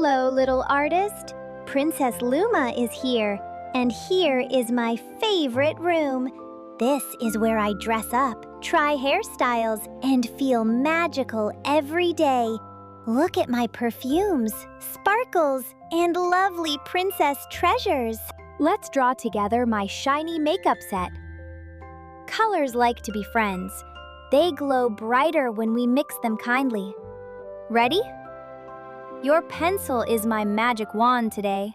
Hello, little artist. Princess Luma is here, and here is my favorite room. This is where I dress up, try hairstyles, and feel magical every day. Look at my perfumes, sparkles, and lovely princess treasures. Let's draw together my shiny makeup set. Colors like to be friends. They glow brighter when we mix them kindly. Ready? Your pencil is my magic wand today.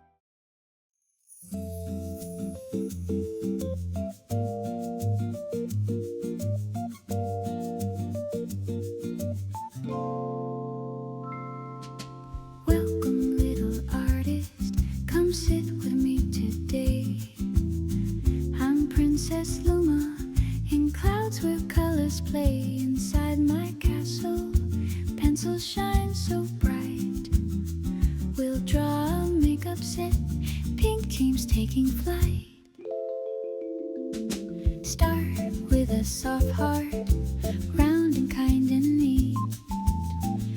Welcome, little artist, come sit with me today. I'm Princess Luma, in clouds where colors play. Inside my castle, pencils shine so bright. We'll draw a makeup set, pink teams taking flight. Start with a soft heart, round and kind and neat.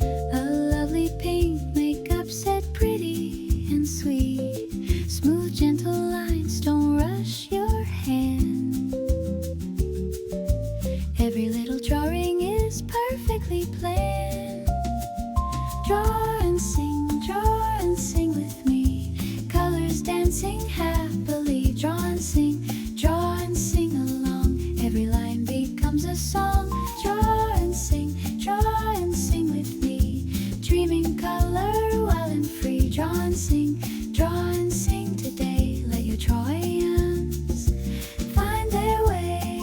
A lovely pink makeup set, pretty and sweet. Smooth, gentle lines, don't rush your hand. Every little drawing is perfectly planned. Draw and sing with me. Colors dancing happily. Draw and sing along. Every line becomes a song. Draw and sing with me. Dreaming color wild and free. Draw and sing today. Let your Troyans find their way.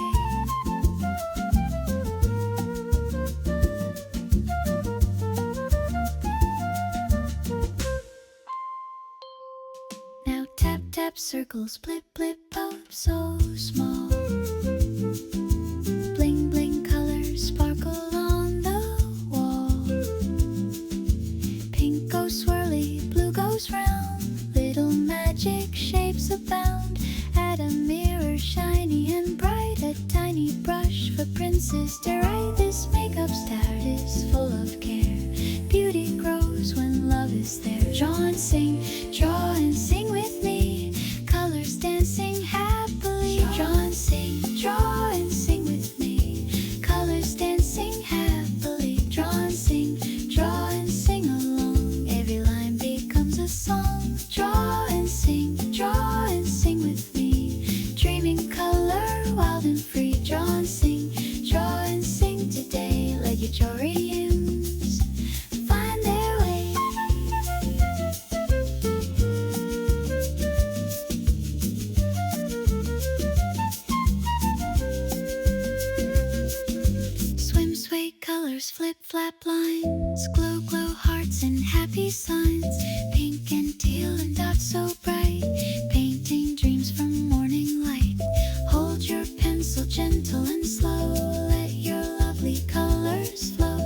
Now tap, tap, circles, blip, blip, up, so small. Bling, bling, colors sparkle on the wall. Pink goes swirly, blue goes round. Little magic shapes abound. Add a mirror, shiny and bright. A tiny brush for princess to write. This makeup start is full of care. Beauty grows when love is there. Draw and sing with me. Colors dancing happily. Draw and sing with me. Colors dancing happily. Draw and sing along. Every line becomes a song. Draw and sing with me. Dreaming color wild and free. Draw and sing today. Let your Jorians find their way. Swim, sway, colors, flip, flap, lines. Glow, glow, hearts and happy signs. Pink and teal and dots so bright. Painting dreams from morning light. Hold your pencil gentle and slow. Let your lovely colors flow.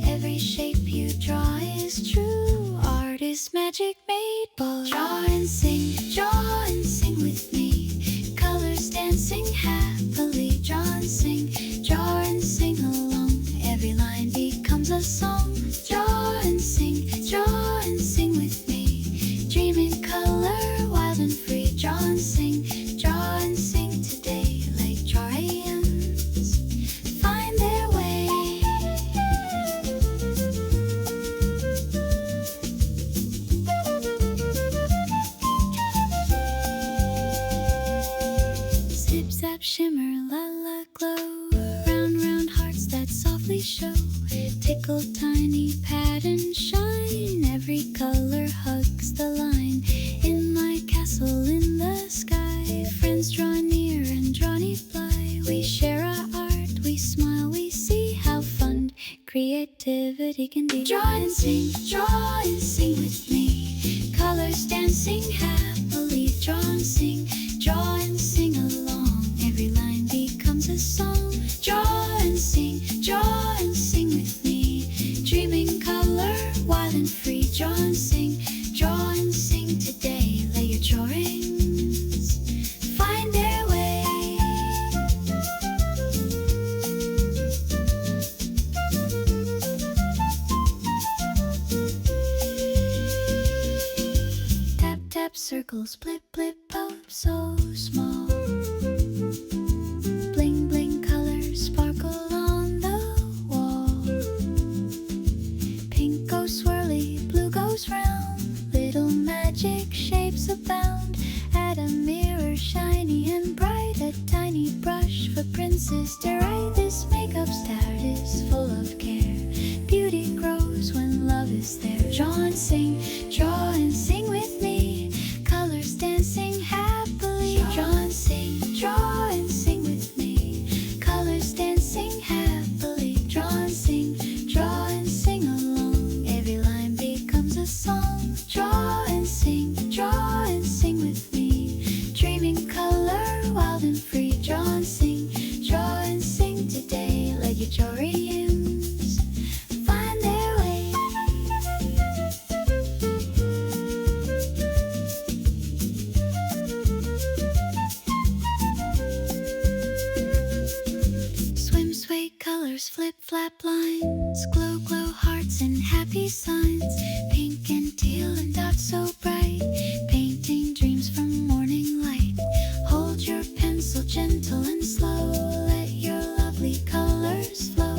Every shape you draw is true. Art is magic made bold. Draw and sing with me. Colors dancing happily. Draw and sing along. Every line becomes a song. Draw and sing with me. Dreaming color wild and free. Draw and sing today. Like Troyans find their way. Zip, zap, shimmer, la la, glow. Round, round hearts that softly show. Tickle, tiny pattern shine. Every color hugs the line. In my castle in the sky, friends draw near and draw neat fly. We share our art, we smile, we see how fun creativity can be. Draw and sing with me. Colors dancing happily. Draw and sing along. Every line becomes a song. Draw and sing with me. Dreaming color wild and free. Draw and sing today. Let your drawings find their way. zap circles, blip blip pop, so small. Bling bling colors sparkle on the wall. Pink goes swirly, blue goes round. Little magic shapes abound. Add a mirror shiny and bright, a tiny brush for Princess Dry. This makeup start is full of care. Beauty grows when love is there. Draw and sing, draw and sing with me. Colors dancing happily. Draw and sing with me. Colors dancing happily. Draw and sing along. Every line becomes a song. Draw and sing with me. Dreaming color, wild and free. Draw and sing today. Let your dreams find their way. Swim, sway, colors, flip, flap lines. Glow, glow, hearts and happy signs. Pink and teal and dots so bright. Painting dreams from morning light. Hold your pencil gentle and slow. Let your lovely colors flow.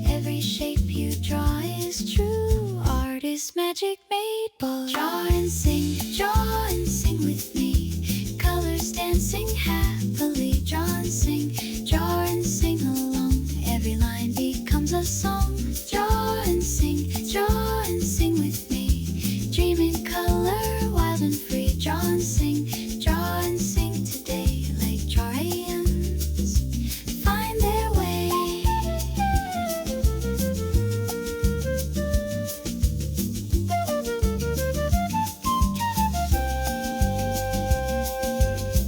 Every shape you draw is true. Art is magic made bold. Draw and sing with me. Colors dancing happily. Draw and sing along. Every line becomes a song. Draw and sing with me. Dreaming color, wild and free. Draw and sing today. Like giants find their way.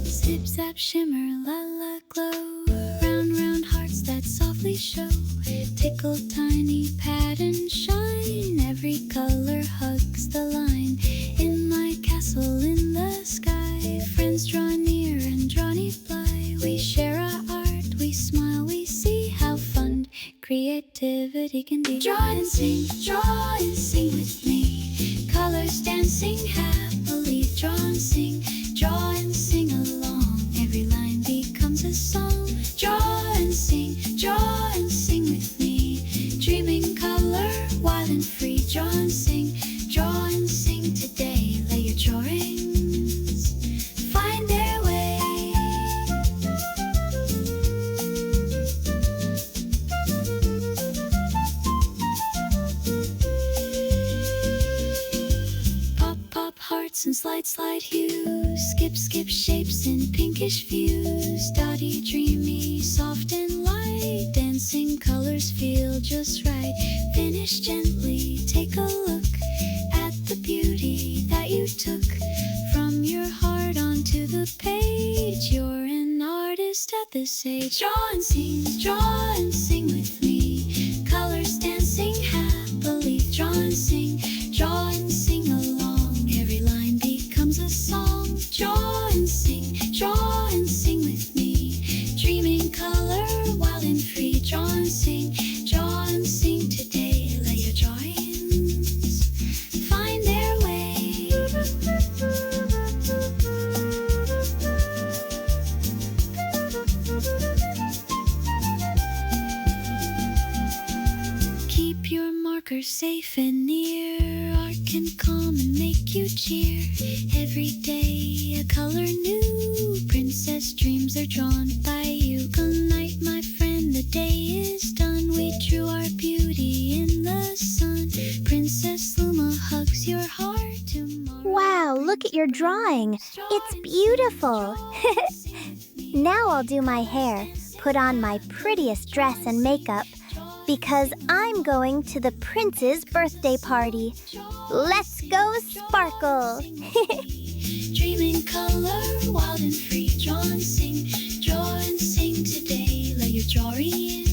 Zip zap shimmer, la la glow. Round round hearts that softly show. Tickle tiny pattern shine. Every color hugs the line. In my castle in the sky, friends draw near and draw near fly. We share our art, we smile, we see how fun creativity can be. Draw and sing with me. Colors dancing happily. Draw and sing along. Every line becomes a song. Draw and sing with me. Dreaming color, wild and free. Draw and sing today. Let your drawings find their way. Pop, pop hearts and slide, slide hues. Skip, skip shapes in pinkish views. Dotty, dreamy, soft and light. Dancing colors feel just right. Finish gently, take a look at the beauty that you took from your heart onto the page. You're an artist at this age. Draw and sing with me. Colors dancing happily. Draw and sing along. Every line becomes a song. Draw and sing with me. Dreaming color, wild and free. Draw and sing today. Let your drawings find their way. Keep your markers safe and near. Art can calm and make you cheer. Every day a color new. Princess dreams are drawn by you. Good night, my friend, the day is done. We drew our beauty in the sun. Princess Luma hugs your heart tomorrow. Wow, look at your drawing. It's beautiful. Now I'll do my hair, put on my prettiest dress and makeup, because I'm going to the prince's birthday party. Let's go sparkle! Dreaming color, wild and free. Draw and sing today. Let your drawing